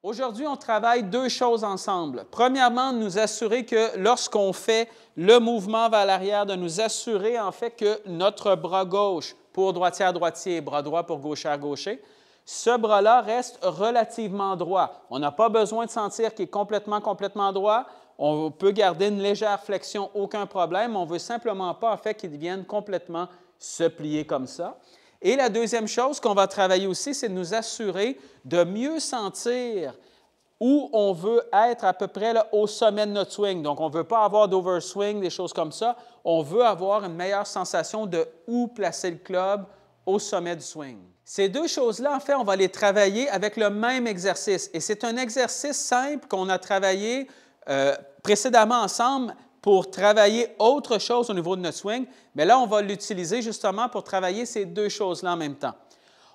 Aujourd'hui, on travaille deux choses ensemble. Premièrement, nous assurer que lorsqu'on fait le mouvement vers l'arrière, de nous assurer en fait que notre bras gauche pour droitière-droitier, bras droit pour gauchère-gaucher, ce bras-là reste relativement droit. On n'a pas besoin de sentir qu'il est complètement droit. On peut garder une légère flexion, aucun problème. On ne veut simplement pas en fait qu'il vienne complètement se plier comme ça. Et la deuxième chose qu'on va travailler aussi, c'est de nous assurer de mieux sentir où on veut être à peu près là, au sommet de notre swing. Donc, on ne veut pas avoir d'overswing, des choses comme ça. On veut avoir une meilleure sensation de où placer le club au sommet du swing. Ces deux choses-là, en fait, on va les travailler avec le même exercice. Et c'est un exercice simple qu'on a travaillé précédemment ensemble pour travailler autre chose au niveau de notre swing, mais là, on va l'utiliser justement pour travailler ces deux choses-là en même temps.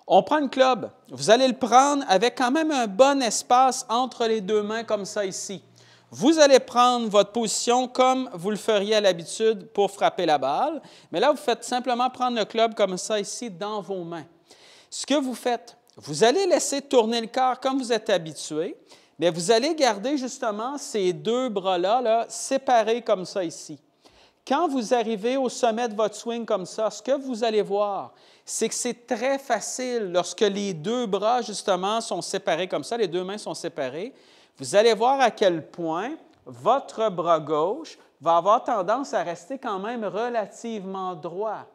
On prend une club. Vous allez le prendre avec quand même un bon espace entre les deux mains comme ça ici. Vous allez prendre votre position comme vous le feriez à l'habitude pour frapper la balle, mais là, vous faites simplement prendre le club comme ça ici dans vos mains. Ce que vous faites, vous allez laisser tourner le corps comme vous êtes habitué, mais vous allez garder justement ces deux bras-là séparés comme ça ici. Quand vous arrivez au sommet de votre swing comme ça, ce que vous allez voir, c'est que c'est très facile lorsque les deux bras, justement, sont séparés comme ça, les deux mains sont séparées. Vous allez voir à quel point votre bras gauche va avoir tendance à rester quand même relativement droit.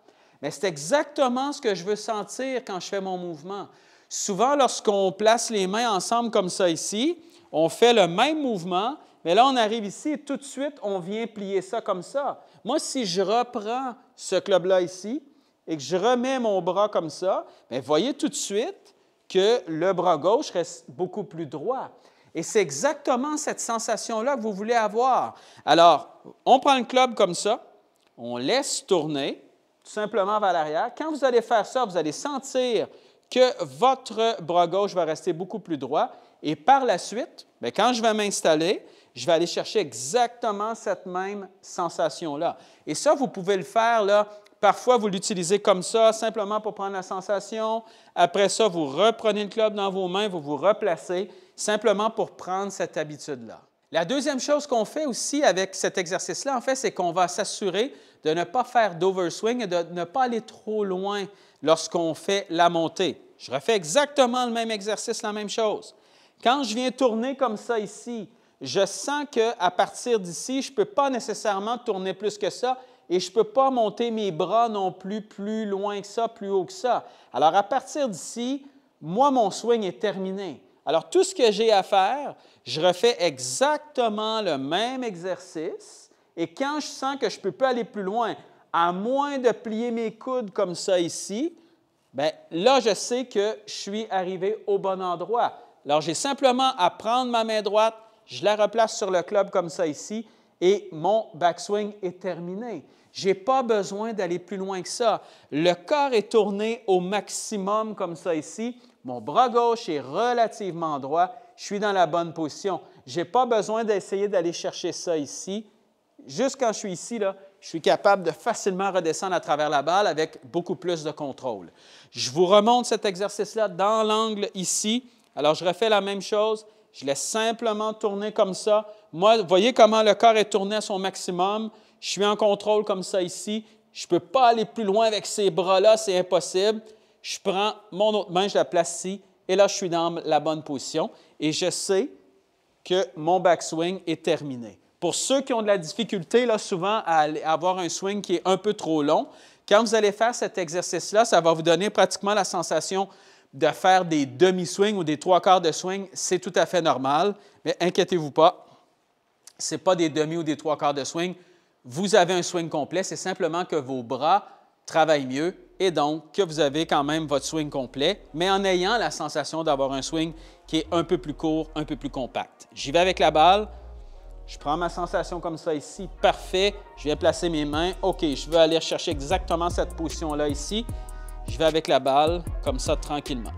Mais c'est exactement ce que je veux sentir quand je fais mon mouvement. Souvent, lorsqu'on place les mains ensemble comme ça ici, on fait le même mouvement, mais là, on arrive ici et tout de suite, on vient plier ça comme ça. Moi, si je reprends ce club-là ici et que je remets mon bras comme ça, bien, voyez tout de suite que le bras gauche reste beaucoup plus droit. Et c'est exactement cette sensation-là que vous voulez avoir. Alors, on prend le club comme ça, on laisse tourner, tout simplement vers l'arrière. Quand vous allez faire ça, vous allez sentir que votre bras gauche va rester beaucoup plus droit. Et par la suite, bien, quand je vais m'installer, je vais aller chercher exactement cette même sensation-là. Et ça, vous pouvez le faire, là, parfois vous l'utilisez comme ça, simplement pour prendre la sensation. Après ça, vous reprenez le club dans vos mains, vous vous replacez, simplement pour prendre cette habitude-là. La deuxième chose qu'on fait aussi avec cet exercice-là, en fait, c'est qu'on va s'assurer de ne pas faire d'overswing et de ne pas aller trop loin lorsqu'on fait la montée. Je refais exactement le même exercice, la même chose. Quand je viens tourner comme ça ici, je sens qu'à partir d'ici, je ne peux pas nécessairement tourner plus que ça et je ne peux pas monter mes bras non plus loin que ça, plus haut que ça. Alors, à partir d'ici, moi, mon swing est terminé. Alors, tout ce que j'ai à faire, je refais exactement le même exercice et quand je sens que je ne peux pas aller plus loin, à moins de plier mes coudes comme ça ici, bien, là, je sais que je suis arrivé au bon endroit. Alors, j'ai simplement à prendre ma main droite, je la replace sur le club comme ça ici et mon backswing est terminé. Je n'ai pas besoin d'aller plus loin que ça. Le corps est tourné au maximum comme ça ici. Mon bras gauche est relativement droit. Je suis dans la bonne position. Je n'ai pas besoin d'essayer d'aller chercher ça ici. Juste quand je suis ici, là, je suis capable de facilement redescendre à travers la balle avec beaucoup plus de contrôle. Je vous remonte cet exercice-là dans l'angle ici. Alors, je refais la même chose. Je laisse simplement tourner comme ça. Moi, vous voyez comment le corps est tourné à son maximum. Je suis en contrôle comme ça ici. Je ne peux pas aller plus loin avec ces bras-là, c'est impossible. Je prends mon autre main, je la place ici, et là, je suis dans la bonne position. Et je sais que mon backswing est terminé. Pour ceux qui ont de la difficulté, là, souvent, à avoir un swing qui est un peu trop long, quand vous allez faire cet exercice-là, ça va vous donner pratiquement la sensation de faire des demi-swings ou des trois quarts de swing. C'est tout à fait normal, mais inquiétez-vous pas, ce n'est pas des demi ou des trois quarts de swing. Vous avez un swing complet, c'est simplement que vos bras travaillent mieux et donc que vous avez quand même votre swing complet, mais en ayant la sensation d'avoir un swing qui est un peu plus court, un peu plus compact. J'y vais avec la balle. Je prends ma sensation comme ça ici, parfait. Je viens placer mes mains. OK, je veux aller chercher exactement cette position-là ici. Je vais avec la balle, comme ça, tranquillement.